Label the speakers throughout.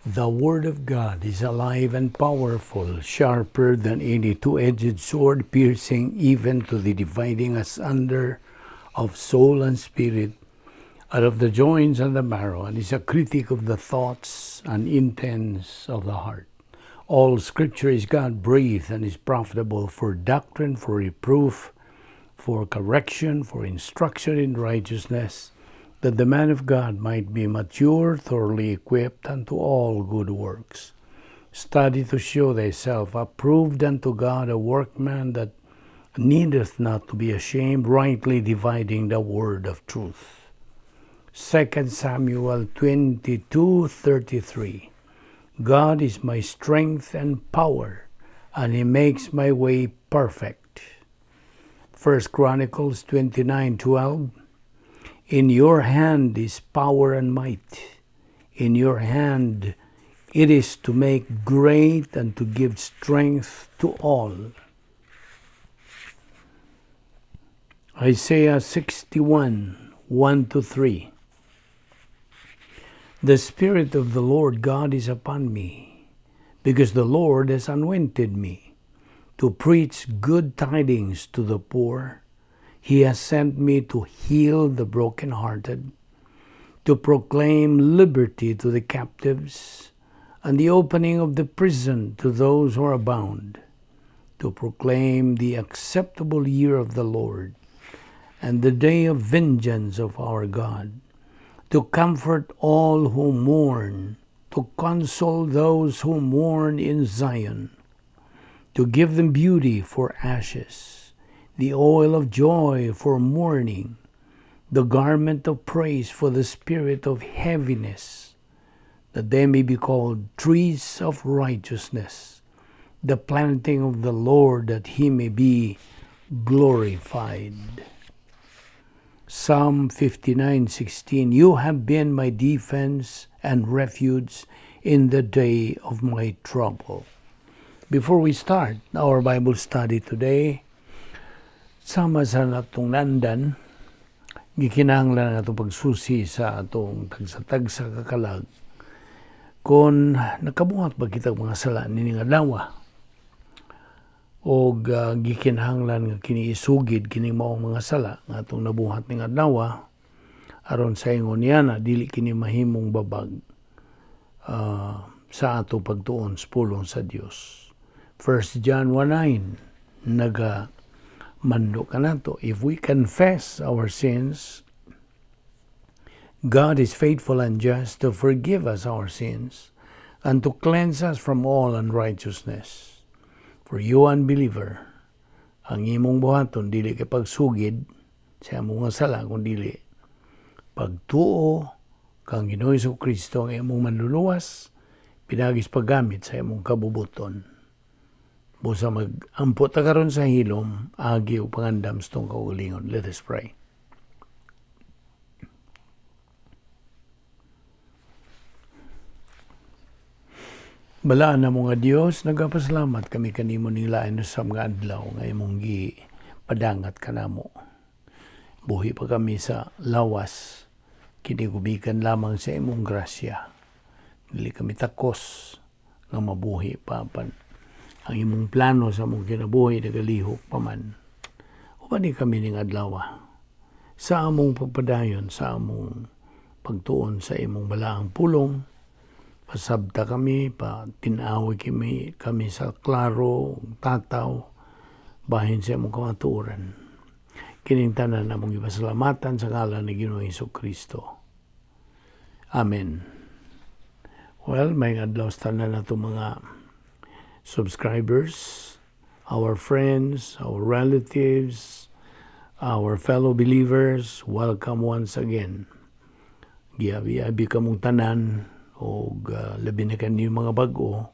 Speaker 1: The Word of God is alive and powerful, sharper than any two-edged sword, piercing even to the dividing asunder of soul and spirit, out of the joints and the marrow, and is a critic of the thoughts and intents of the heart. All Scripture is God-breathed and is profitable for doctrine, for reproof, for correction, for instruction in righteousness, that the man of God might be mature, thoroughly equipped unto all good works. Study to show thyself approved unto God, a workman that needeth not to be ashamed, rightly dividing the word of truth. 2 Samuel 22:33. God is my strength and power, and He makes my way perfect. 1 Chronicles 29:12. In your hand is power and might. In your hand it is to make great and to give strength to all. Isaiah 61:1-3. The Spirit of the Lord God is upon me, because the Lord has anointed me to preach good tidings to the poor. He has sent me to heal the brokenhearted, to proclaim liberty to the captives, and the opening of the prison to those who are bound, to proclaim the acceptable year of the Lord, and the day of vengeance of our God, to comfort all who mourn, to console those who mourn in Zion, to give them beauty for ashes, the oil of joy for mourning, the garment of praise for the spirit of heaviness, that they may be called trees of righteousness, the planting of the Lord, that He may be glorified. Psalm 59:16. You have been my defense and refuge in the day of my trouble. Before we start our Bible study today, sama sa natong nandan, gikinahanglan nga itong pagsusi sa atong tagsa kakalag. Kung nakabuhat ba kita mga sala nini nga adlaw, o gikinahanglan nga kiniisugid kini maong mga sala nga atong nabuhat ning adlaw, aron sa ingon niya na dili kini mahimong babag sa ato pagtuon sa pulong sa Dios. 1 John 1:9 mando ka nato. If we confess our sins, God is faithful and just to forgive us our sins and to cleanse us from all unrighteousness. For you unbeliever, ang imong buhaton dili kay pagsugid sa imong sala, kundi pagtuo kang Ginoo Kristo ang imong manluluwas, pinagis paggamit sa imong kabubuton. Busa mag-ampot ta karon sa hilom, agi o pangandam sa itong kaugalingon. Let us pray. Balaan na mo nga Dios, nagapasalamat kami kanimo ning lain sa mga adlaw nga imong gipadangat kanamo. Buhi pa kami sa lawas, kinigubikan lamang sa imong grasya. Dili kami takos nga mabuhi papan. Ang imong plano sa mong kinabuhi nagalihok pa man. Uban ni kami ning adlaw sa among pagpadayon, sa among pagtuon sa imong balaang pulong. Pasabta kami, tinawi kami sa klaro, tataw, bahin sa imong kamatuoran. Kining tanan among ipasalamatan sa ngalan ni Ginoong Kristo. Amen. Well, may adlaw sa tanan na ito mga subscribers, our friends, our relatives, our fellow believers, welcome once again. Giabi kamong tanan o labi na kanyo mga bago,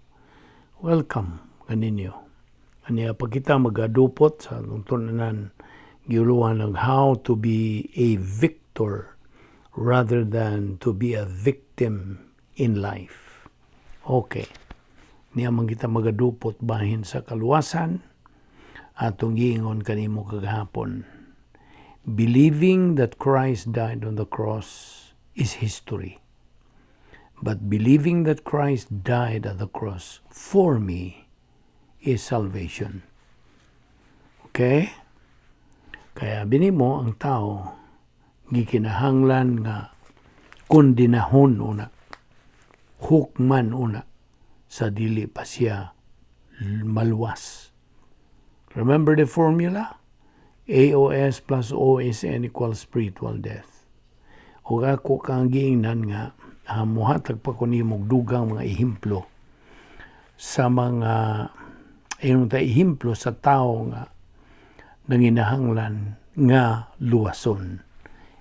Speaker 1: welcome kaninyo. Aniya pa kita magadupot sa tuntunan giuluhan ng how to be a victor rather than to be a victim in life. Okay. Niya man kita magadupot bahin sa kaluwasan, atong giingon kanimo kagahapon. Believing that Christ died on the cross is history. But believing that Christ died at the cross for me is salvation. Okay? Kaya binimo ang tao, gikinahanglan nga kondinahon una, hukman una, sa dili pa siya maluwas. Remember the formula? AOS plus OSN equals spiritual death. O ako kang giingnan nga, muhatag pa ko nimog dugang mga ihimplo sa mga ihimplo sa tao nga nanginahanglan nga luwason.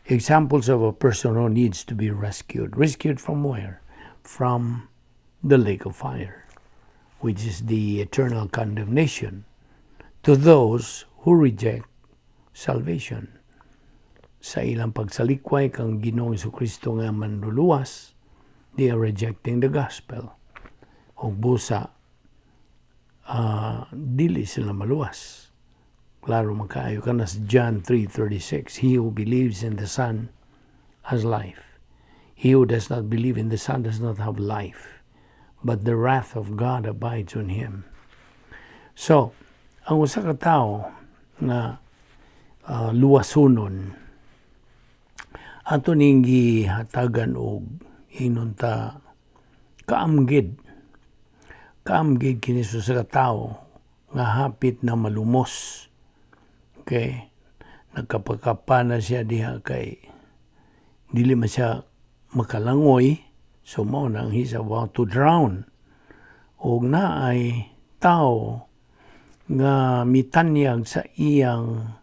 Speaker 1: Examples of a person who needs to be rescued. Rescued from where? From the lake of fire, which is the eternal condemnation to those who reject salvation. Sa ilang pagsalikway kang Ginoong Jesucristo nga manluluwas, they are rejecting the gospel. O busa, dili sila maluwas. Klaro makaayo ka na sa John 3:36, he who believes in the Son has life. He who does not believe in the Son does not have life, but the wrath of God abides on him. So, ang usa ka tao na luwasunon, ato ning gihatagan og hinunta kaamgid kini sa katao nga hapit na malumos. Okay? Nagkapakapa na siya diha kay dili man siya makalangoy, so mao nang he's about to drown. Og naay tao nga mitanyag sa iyang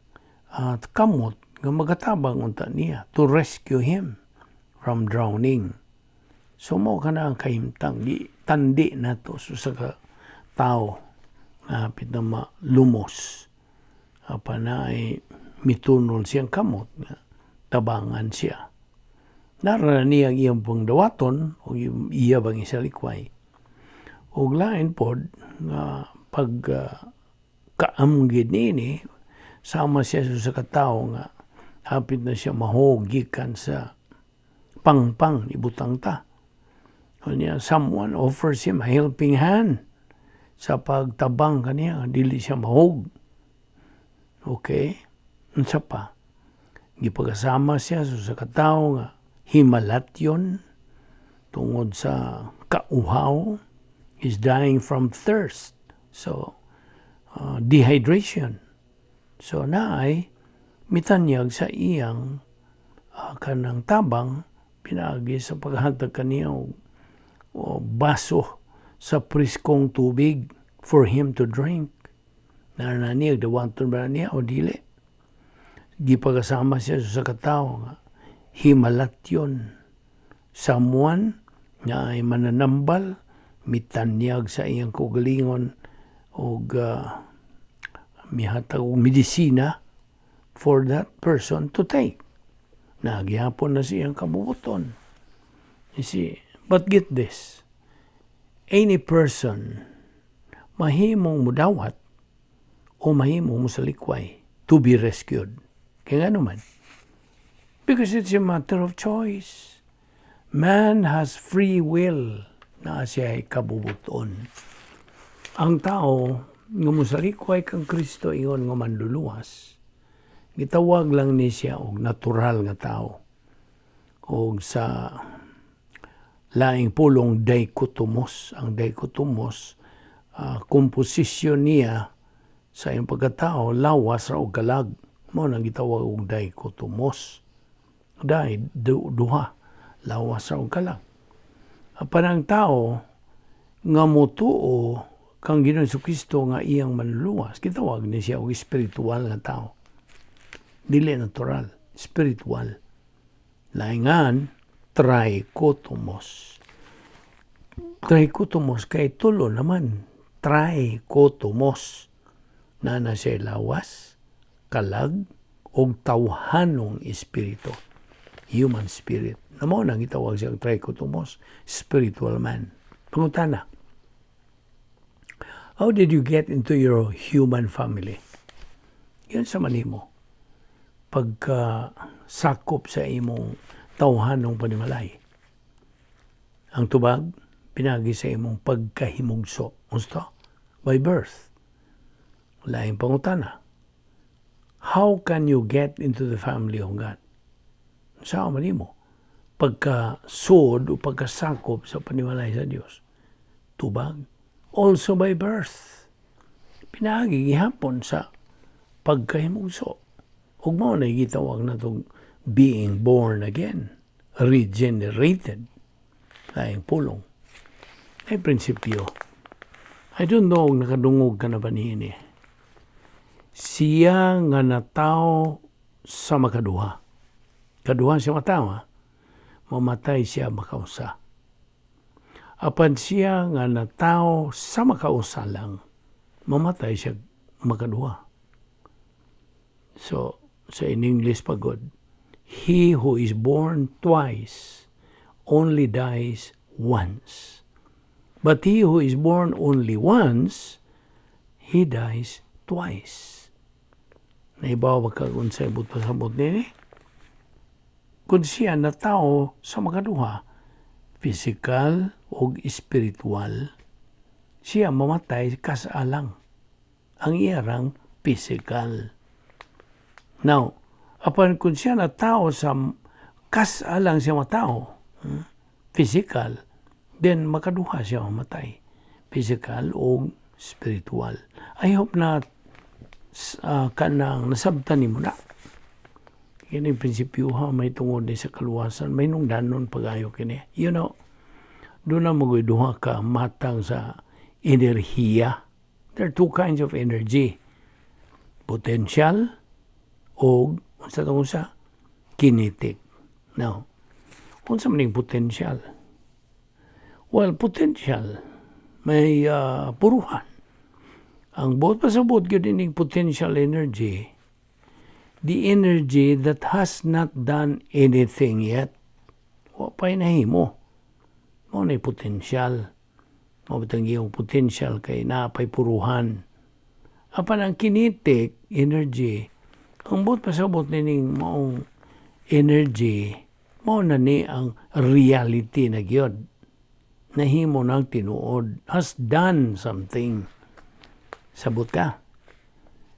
Speaker 1: kamot nga magatabang unta niya to rescue him from drowning. So mo kana ang kahimtang di tandi nato sa tao nga hapit na malumos. Apa na ay mitunol siyang kamot nga tabangan siya. Nara niya iyang pangdawaton o iya bang isalikway. Og lain pod nga pag kaamgid nini sama siya sa katao nga hapit na siya mahogikan sa pangpang ibutang ta. Kanya someone offers him a helping hand sa pagtabang kaniya, dili siya mahog. Okay? Unsa pa? Gipagkasama siya sa katao nga himalatyon tungod sa kauhaw, is dying from thirst. So, dehydration. So, naay mitanyag sa iyang kanang tabang pinagi sa paghatag kaniya o baso sa priskong tubig for him to drink. Nananiyag, dawanton ba niya o dili? Gipagkasama siya sa katao nga himalatyon. Someone nga ay mananambal, mitanyag sa iyang kugalingon o mihatag og medisina for that person to take. Nagyapon na siyang kabubuton. You see, but get this. Any person mahimong mudawat o mahimong musalikway to be rescued. Kaya nga naman. Because it's a matter of choice. Man has free will na siya ay kabubuton. Ang tao nga musalikway kang Kristo ingon nga manluluwas, gitawag lang ni siya og natural nga tao. Og sa laing pulong dichotomos. Ang dichotomos, komposisyon niya sa iyong pagkatao, lawas ra og kalag. Mao nang gitawag og dichotomos. Duha, lawas ra og kalag. Apan ang tao nga motuo kang Ginoong Jesucristo nga iyang manluluwas, gitawag ni siya og espiritual nga tao. Dili natural, spiritual. Laingan, trichotomos. Trichotomos kay tulo naman. Trichotomos. Na siya lawas, kalag, o tawhanong espiritu. Human spirit. Namo nang itawag siya trichotomos, spiritual man. Pangutana, how did you get into your human family? Yun sa manimo. Pagka sakop sa imong tawhanong panimalay. Ang tubag, pinagi sa imong pagkahimugso. Unsa? By birth. Laing pangutana. How can you get into the family of God? Saan man mo? Pagkasud o pagkasakop sa panimalay sa Diyos. Tubag. Also by birth. Pinagi gihapon sa pagkahimugso. Ug mao na gitawag na itong being born again. Regenerated. Laing pulong. Ay prinsipyo. I don't know kung nakadungog ka na ba niini. Siya nga natao sa makaduha. Kaduha siya matawa, mamatay siya makausa. Apan siya nga natao sa makausa lang, mamatay siya makaduha. So, in English pagod, he who is born twice only dies once. But he who is born only once, he dies twice. Naibawa ka kung sa ibut pasabot nini? Kung siya na tao sa makaduha, physical o spiritual, siya mamatay kasalang. Ang iyarang physical. Now, apan kung siya na tao sa kasalang siya matao, physical, then makaduha siya mamatay. Physical o spiritual. I hope na kanang nasabtan ni mo na. Yan yung prinsipyo ha, may tungod sa kaluwasan, may nung danon pag-ayo kini. You know, doon na magduha ka matang sa enerhiya. There are two kinds of energy. Potential o sa tungod sa kinetic. Now, kung sa maning potential? Well, potential, may puruhan. Ang buot pasabot yun ining potential energy, the energy that has not done anything yet, wapay nahimo. Mo na potential. Mabitang yung potential kay napay puruhan. Apan ang kinetic energy, ang buot pasabot nining maong energy, mo na ni ang reality na gyud. Nahimo nang tinuod, has done something. Sabot ka.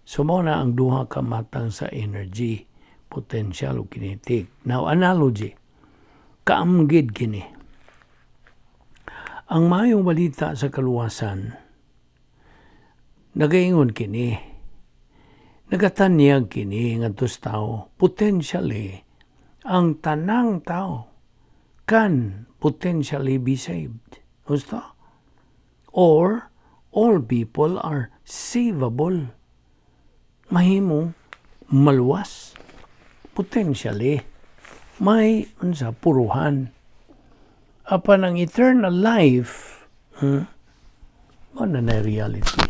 Speaker 1: So, mo na ang duha ka matang sa energy, potential o kinetic. Now, analogy. Kaamgid kini. Ang mayong balita sa kaluwasan, nagaingon kini, nagatanyag kini ngadtos tao, potentially, ang tanang tao can potentially be saved. Gusto? Or, all people are savable. Mahimo maluwas. Potentially, may unsa puruhan. Apan ang eternal life, mo na reality.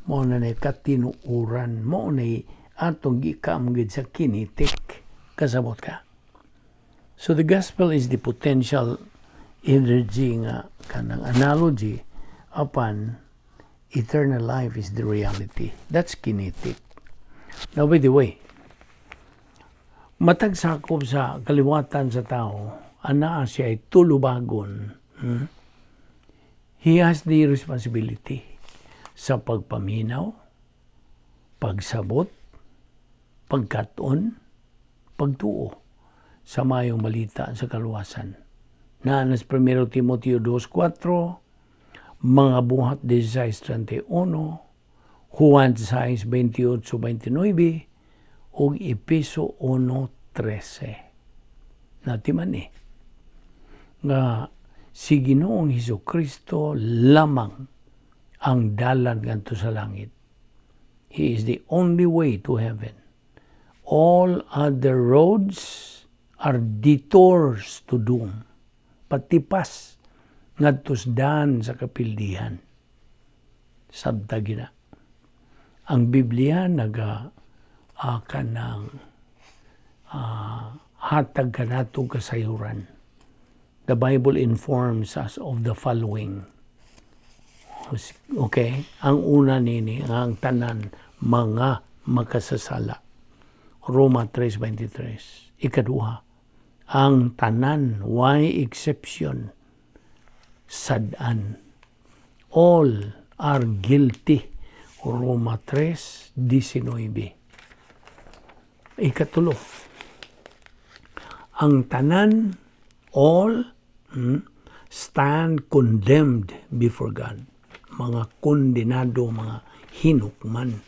Speaker 1: Mo na katinuuran. Mo na atong gikamgid sa kinetic. Kasabot ka. So the gospel is the potential energy nga kanang analogy. Apan eternal life is the reality. That's kinetic. Now, by the way, matag sakop sa kaliwatan sa tao, ana siya ay tulubagon. He has the responsibility sa pagpaminaw, pagsabot, pagkaton, pagtuo sa mayong malita sa kaluwasan. Naanas 1 Timoteo 2:4, mga buhat 16:31, Juan 6:28-29, ug Epeso 1:13. Natiman nga si Ginoong Hesukristo lamang ang dalan ngadto sa langit. He is the only way to heaven. All other roads are detours to doom. Patipas ngadtos daan sa kapildihan. Sabta gina. Ang Biblia kanang hatag kanatong kasayuran. The Bible informs us of the following. Okay? Ang una nini, ang tanan, mga makasasala. Roma 3:23. Ikaduha, ang tanan, why exception, sadan. All are guilty. Roma 3:19. Ikatulo, ang tanan, all, stand condemned before God. Mga kondenado, mga hinukman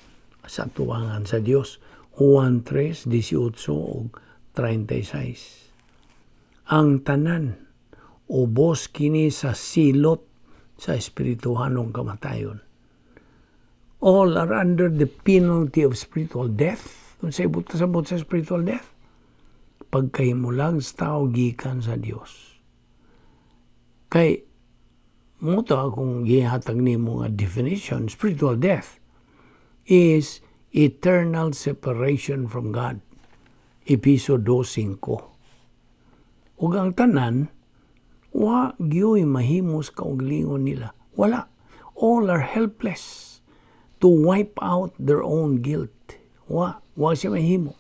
Speaker 1: sa tuwangan sa Dios. Juan 3:18 o 36. Ang tanan, ubos kini sa silot sa espirituhanong kamatayon. All are under the penalty of spiritual death. Kung sa ibot sa spiritual death, pagkahimulag sa tao gikan sa Dios. Kay mo to akong gihatag nimo nga definition, spiritual death is eternal separation from God. Episo 2:5. Ug ang tanan, wa gyoy mahimos kauglingon nila. Wala. All are helpless to wipe out their own guilt. Wa siya mahimo.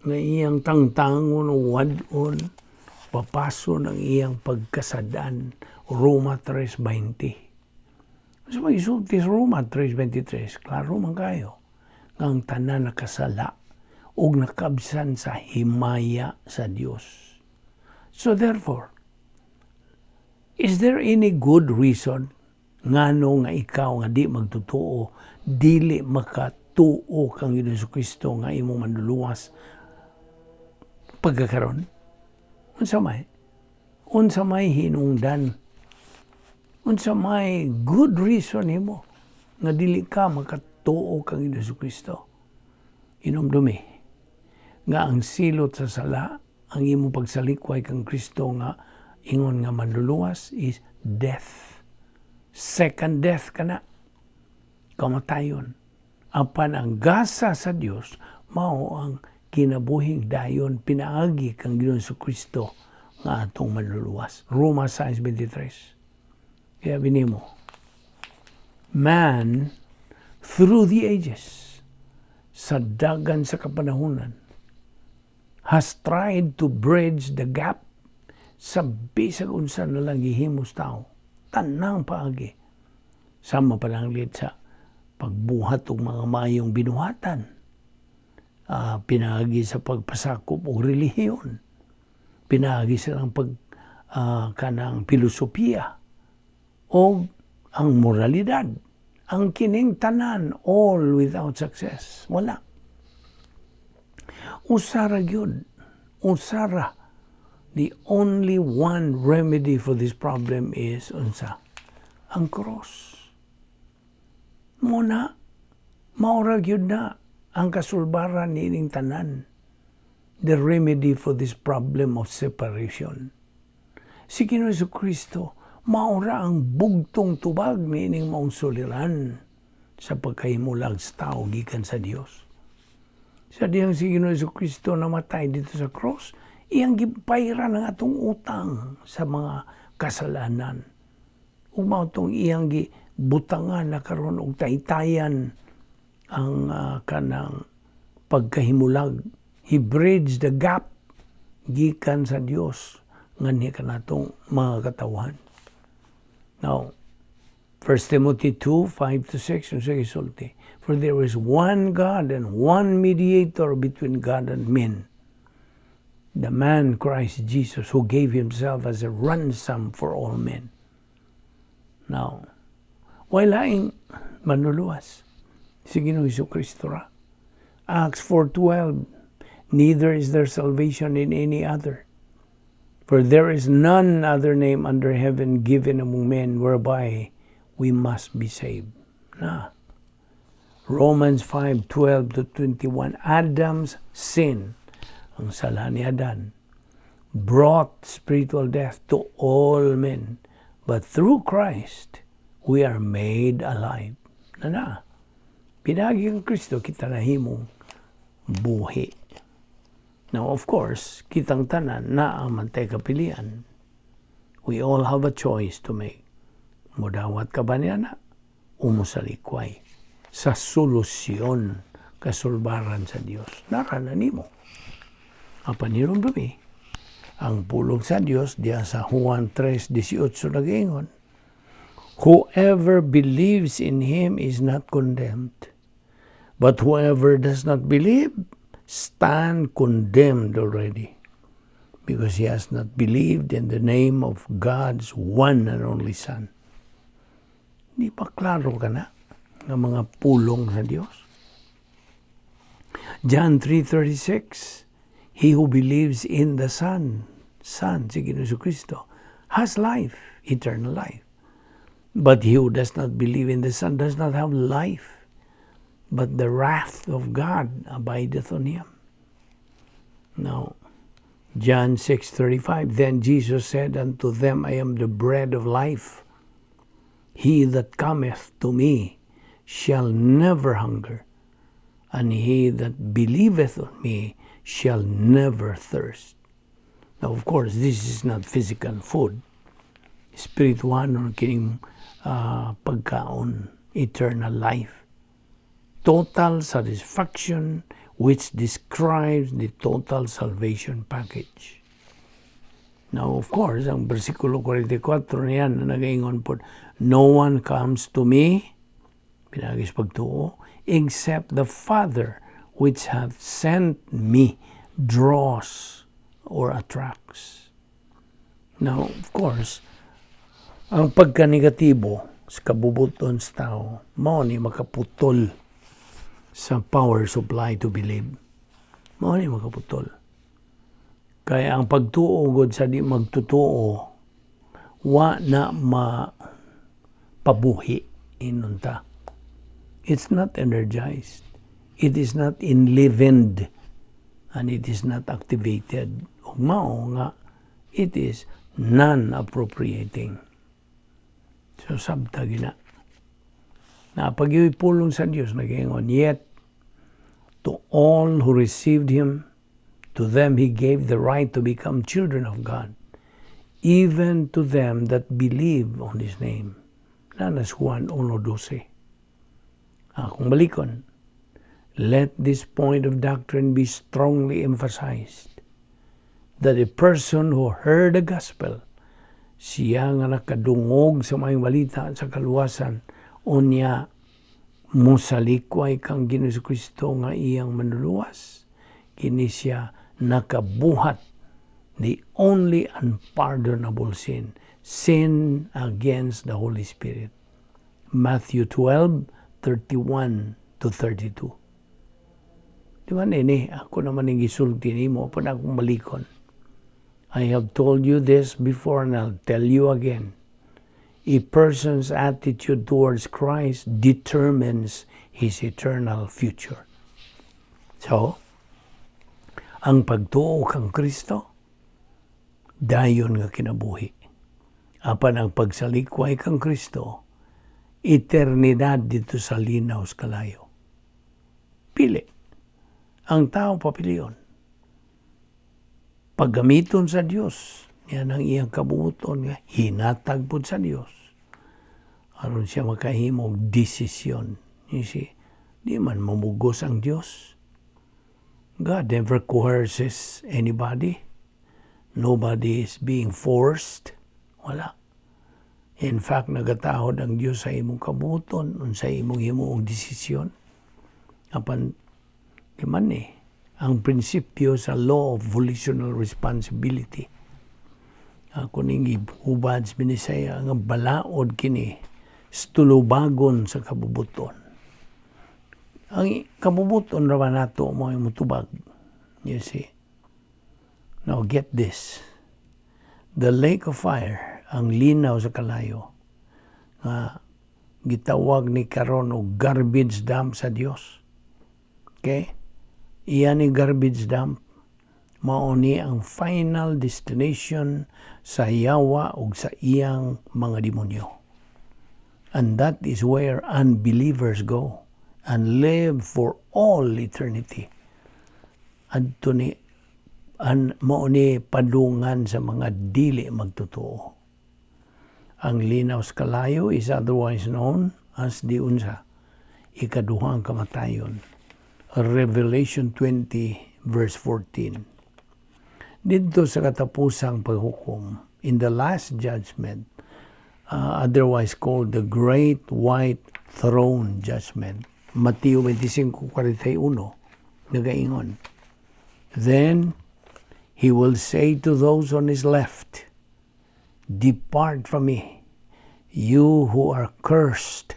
Speaker 1: Nga iyang tangtangon o wadon, papaso ng iyang pagkasadaan. Roma 3:20. So mag-isulti sa Roma 3:23, klaro man kayo. Ang tanan nakasala o nakabsan sa himaya sa Dios. So therefore, is there any good reason ngano nga ikaw nga di magtutuo, dili makatuo kang Jesucristo nga imong manluluwas pagkakaron? Unsa may hinungdan? Unsa may good reason nimo nga dili ka makatuo kang Jesucristo? Inomdumi nga ang silot sa sala, ang imong pagsalikway kang Kristo nga ingon nga manluluwas is death. Second death kana, kamatayon. Apan ang gasa sa Dios mao ang kinabuhing dayon pinaagi kang Jesucristo nga atong manluluwas. Roma 6:23. Kaya binimo, man through the ages, sa dagan sa kapanahunan, has tried to bridge the gap sa bisag unsa na lang gihimos tao. Tanang paagi. Sama pa lang sa pagbuhat og mga mayong binuhatan. Pinaagi sa pagpasakop og relihiyon. Pinaagi silang kanang filosofiya o ang moralidad. Ang kining tanan, all without success. Wala. Usara gyud. Usara. The only one remedy for this problem is unsa? Ang cross. Muna, maura gyud na ang kasulbaran nining tanan. The remedy for this problem of separation. Si Ginoong Jesucristo, maura ang bugtong tubag nining maong suliran sa pagkahimulag sa tao gikan sa Dios. Sa diyang si Ginoong Jesucristo namatay dito sa cross, iyang gipayra ng atong utang sa mga kasalanan. Umaw tong iyang gibutangan na karon og taytayan ang kanang pagkahimulag. He bridged the gap gikan sa Dios nganhi kanatong mga katawhan. Now, 1 Timothy 2:5-6, unsa gisulti? For there is one God and one mediator between God and men, the man Christ Jesus, who gave himself as a ransom for all men. Now, wala ing manluluwas si Ginoong Jesucristo ra. Acts 4:12, neither is there salvation in any other, for there is none other name under heaven given among men whereby we must be saved. Romans 5:12-21, Adam's sin, ang sala ni Adan, brought spiritual death to all men, but through Christ we are made alive. Pinagi ang Kristo, kita nahimong buhi. Now, of course, kitang tanan na ang mantay kapilian. We all have a choice to make. Mudawat ka ba niya na? Umusalikway sa solusyon kasulbaran sa Dios. Naranan mo. Apan nirong dumi, Ang pulong sa Dios diya sa Juan 3:18 nagaingon, whoever believes in him is not condemned, but whoever does not believe stand condemned already, because he has not believed in the name of God's one and only Son. Di pa klaro ka na ng mga pulong sa Diyos? John 3:36, he who believes in the Son, si Ginoong Kristo, has life, eternal life. But he who does not believe in the Son does not have life, but the wrath of God abideth on him. Now, John 6:35, then Jesus said unto them, I am the bread of life. He that cometh to me shall never hunger, and he that believeth on me shall never thirst. Now, of course, this is not physical food. Spiritual or kining pagkaon, eternal life. Total satisfaction, which describes the total salvation package. Now, of course, ang versikulo 44 niyan na nagaingon po, no one comes to me, pinagis pagtuo, except the Father which hath sent me draws or attracts. Now, of course, ang pagka-negatibo sa kabubuton sa tao, mao ni makaputol sa power supply to believe. Mao ni makaputol. Kaya ang pagtuo gud sa di magtutuo, wa na mapabuhi inunta. It's not energized. It is not enlivened. And it is not activated. O mao nga, it is non-appropriating. So, sabta gina. Na pag pulong sa Diyos, nag-ingon, yet, to all who received Him, to them He gave the right to become children of God, even to them that believe on His name. Nanas Juan 1:12. Kung balikon, let this point of doctrine be strongly emphasized, that a person who heard the gospel, siya nga nakadungog sa mga balita sa kaluwasan, unya musalikway kang Ginoong Kristo nga iyang manluluwas, kini siya nakabuhat the only unpardonable sin against the Holy Spirit. Matthew 12:31-32. Di ba nini, ako naman yung gisulti ni mo, pa akong malikon. I have told you this before and I'll tell you again. A person's attitude towards Christ determines his eternal future. So, ang pagtuo kang Kristo, dayon nga kinabuhi. Apan ang pagsalikway kang Kristo, eternidad dito sa linaw sa kalayo. Pili. Ang tao papilion. Paggamiton sa Diyos, yan ang iyang kabubuton nga, hinatag po sa Diyos. Aron siya makahimog desisyon. You see, di man mamugos ang Diyos. God never coerces anybody. Nobody is being forced. Wala. In fact, nagatahod ang Diyos sa imong kabuton, sa imong himuong desisyon. Apan, di man ang prinsipyo sa law of volitional responsibility. Kuning ibubad sa Binisaya, ang balaod kini, stulubagon sa kabubuton. Ang kabubuton raman nato mo yung mutubag. You see? Now get this. The lake of fire, ang linaw sa kalayo, nga gitawag ni karon og garbage dump sa Dios. Okay? Iyan ni garbage dump, mauni ang final destination sa yawa o sa iyang mga demonyo. And that is where unbelievers go and live for all eternity. Adto ni mauni padungan sa mga dili magtotoo. Ang linaw sa kalayo is otherwise known as di unsa, ikaduhang kamatayon. Revelation 20 verse 14. Dito sa katapusang paghukom, in the last judgment, otherwise called the Great White Throne Judgment, Mateo 25:41, nagaingon, then he will say to those on his left, depart from me, you who are cursed,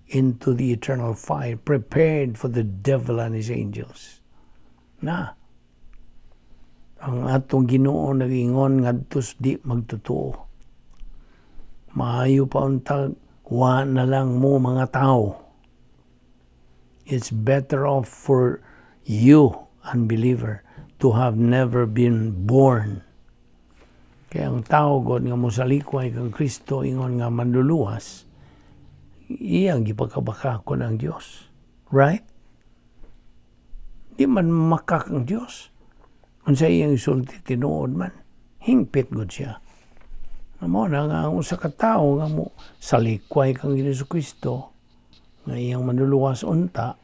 Speaker 1: into the eternal fire, prepared for the devil and his angels. Na, ang atong Ginoo nagingon ngadtos di magtotoo. Maayo pa untag, wa na lang mo mga tao. It's better off for you, unbeliever, to have never been born. Kaya ang tao god nga mosalikway kang Kristo ingon nga manluluwas, iyang gipagkabakakon ang Dios. Right? Di man makak ang Dios. Kung sa iyang isulti, tinuod man, hingpit gud siya. Amo na nga ang usa ka tawo nga mo salikway kang Hesus Kristo nga iyang manluluwas unta,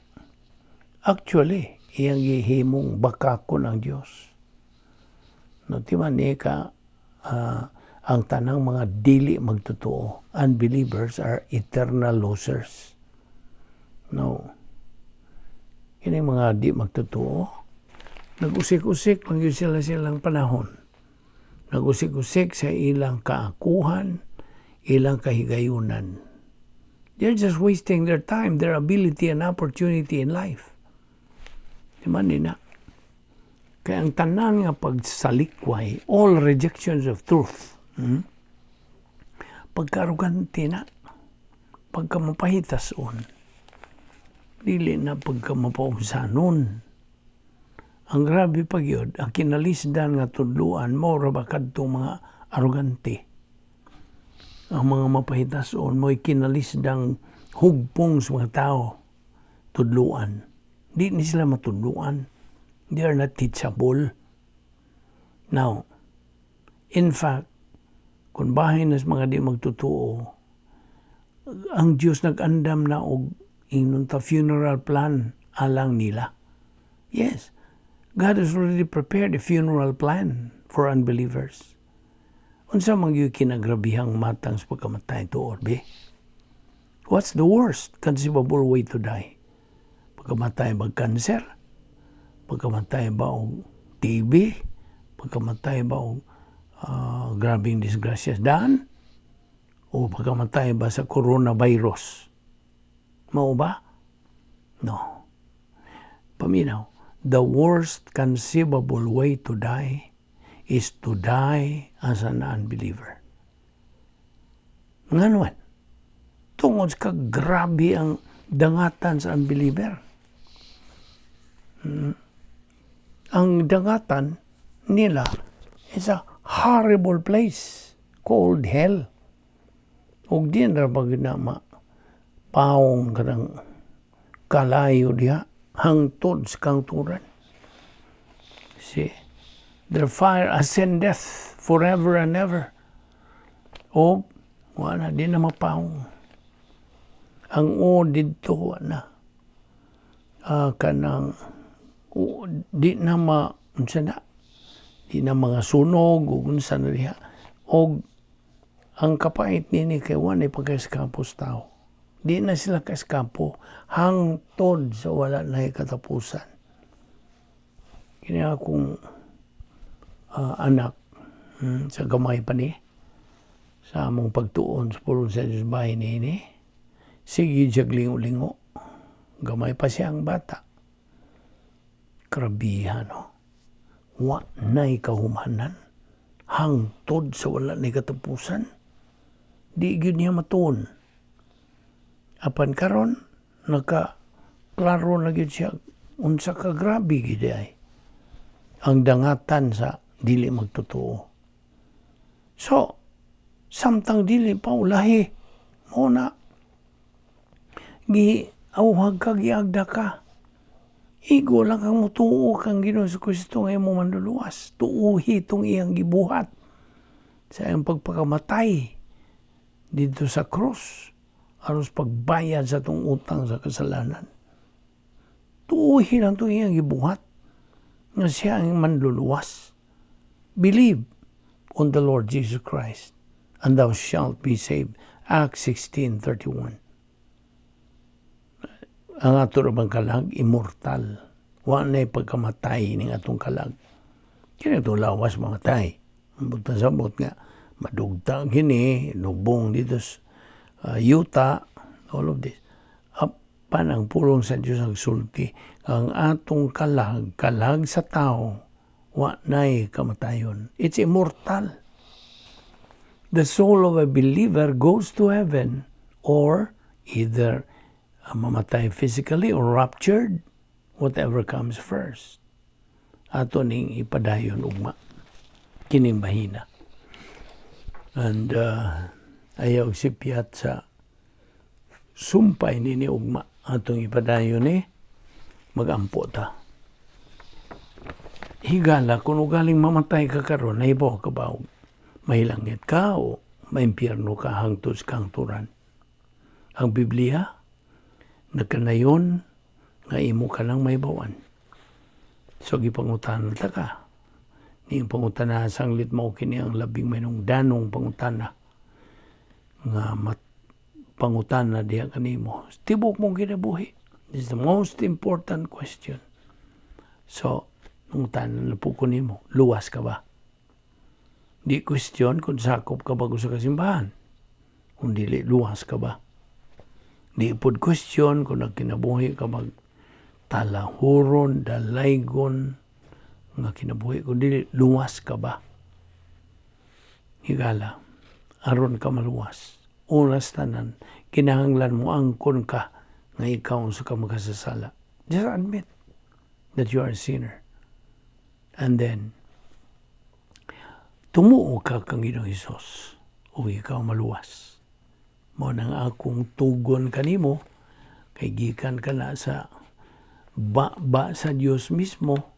Speaker 1: actually iyang gihimong bakakon ang Dios. No timan ni ka ang tanang mga dili magtotoo, unbelievers are eternal losers. No. Kini mga di magtotoo, nag-usik-usik lang yun silang panahon. Nag-usik-usik sa ilang kaakuhan, ilang kahigayunan. They're just wasting their time, their ability and opportunity in life. Di man din na. Kaya ang tanan nga pagsalikway, all rejections of truth, pagkaarugante na, pagkamapahitason, dili na pagkamapaumsanon. Ang grabe pa gyud, ang kinalisdan nga tudluan mo ra ba kadtong mga arugante. Ang mga mapahitason mo'y kinalisdang hugpong sa mga tao, tudluan. Di ni sila matudluan. They are not teachable. Now, in fact, kung bahin nas mga di magtotoo, ang Diyos nag-andam na og inunta funeral plan alang nila. Yes, God has already prepared a funeral plan for unbelievers. Unsa man gyud kinagrabihang matang sa pagkamatay tuod be? What's the worst conceivable way to die? Pagkamatay ba cancer? Pagkamatay ba og TB? Pagkamatay ba og grabing disgrasya daan? O pagkamatay ba sa coronavirus? Mao ba? No. Paminaw. The worst conceivable way to die is to die as an unbeliever. Nga naman, tungod ka grabe ang dangatan sa unbeliever. Ang dangatan nila is a horrible place called hell. Ug diyan ra pag na paong kanang kalayo diha hangtod sa kangturan. See, their fire ascendeth forever and ever. O, wala, di na mapaong. Ang o dito, na. Kanang, di na di na mga sunog, o unsa na diha. O, ang kapait nini kay wala pagka-eskapos tao. Di na sila ka-eskapo hangtod sa wala na katapusan. Kini akong anak sa gamay pa ni sa among pagtuon sa pulong sa Diyos bahay ni sige siya lingo-lingo. Gamay pa siya ang bata. Krabihan, no? Wa na'y kahumanan hangtod sa wala na katapusan. Di gyud niya matuon. Apan karon naka-klaro na gyud siya unsa ka grabe gyud ay ang dangatan sa dili magtotoo. So, samtang dili pa ulahi mo na giawhag ka, giagda ka. Igo lang kang mutuo kang Ginoo sa Kristo nga imong manluluwas. Tuuhi itong iyang gibuhat sa iyang pagpakamatay dito sa krus. Aros pagbayad sa itong utang sa kasalanan. Tuuhin ang itong iyang gibuhat nga siya ang manluluwas. Believe on the Lord Jesus Christ, and thou shalt be saved. Acts 16:31. Ang ato rabang kalag, immortal. Wa na'y pagkamatay ning atong kalag. Kaya itong lawas mamatay. Buta sabot nga, madugta gini, lubong dito sa yuta, all of this. Apan ang pulong sa Diyos ang sulti, ang atong kalag sa tao, wa na'y kamatayon. It's immortal. The soul of a believer goes to heaven or either mamatay physically or raptured, whatever comes first. Ato ning ipadayon ugma kining bahina. And ayaw sipyat sa sumpay nini ugma atong ipadayon magampo ta. Higala kung ugaling mamatay ka karon, nahibaw ka ba? Mahilangit ka o maimpyerno ka hangtod sa kangturan. Ang Biblia, nagkanayon nga imo ka lang mahibawan. So, gipangutanan ta ka. Niyang pangutana sanglit mo kini ang labing mayroong danong pangutana. Nga pangutana diya kanimo. Tibok mong kinabuhi. This is the most important question. So, pangutanan na po ko nimo, luwas ka ba? Di question kung sakop ka ba sa kasimbahan. Kung dili, luwas ka ba? Di pod question kung nagkinabuhi ka mag talahuron, dalaygon, nga kinabuhi kung dili, luwas ka ba? Higala, aron ka maluwas. Unas tanan, kinahanglan mo angkon ka nga ikaw sa ka magkasasala. Just admit that you are a sinner. And then, tumuo ka kang Ginoong Hesus o ikaw maluwas. Mo nang akong tugon kanimo kay gikan ka na sa ba sa Dios mismo.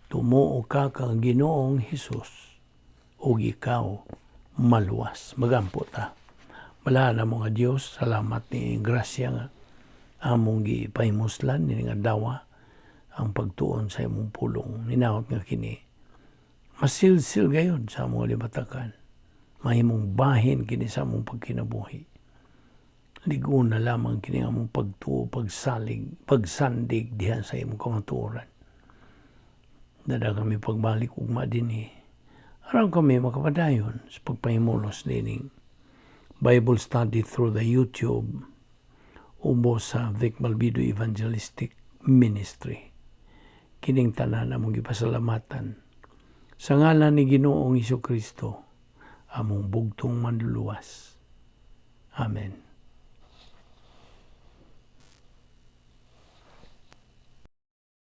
Speaker 1: Tumuo ka kang Ginoong Hesus o ikaw maluwas. Magampo ta. Wala na mga Dios, salamat ni grasya nga among gipahimuslan ni nga dawa ang pagtuon sa imong pulong. Ninawat nga kini masilsil gayon sa among libatakan. Mahimong bahin kini sa among pagkinabuhi. Ligon na lamang kini among pagtuo, pagsandig diha sa imong kamatuoran. Dada kami pagbalik ugma dinhi. Aram kami makapadayon sa pagpahimulos dining Bible study through the YouTube ubo sa Balbido Evangelistic Ministry. Kining tanan among gipasalamatan sa ngalan ni Ginoong Hesukristo, among bugtong manluluwas. Amen.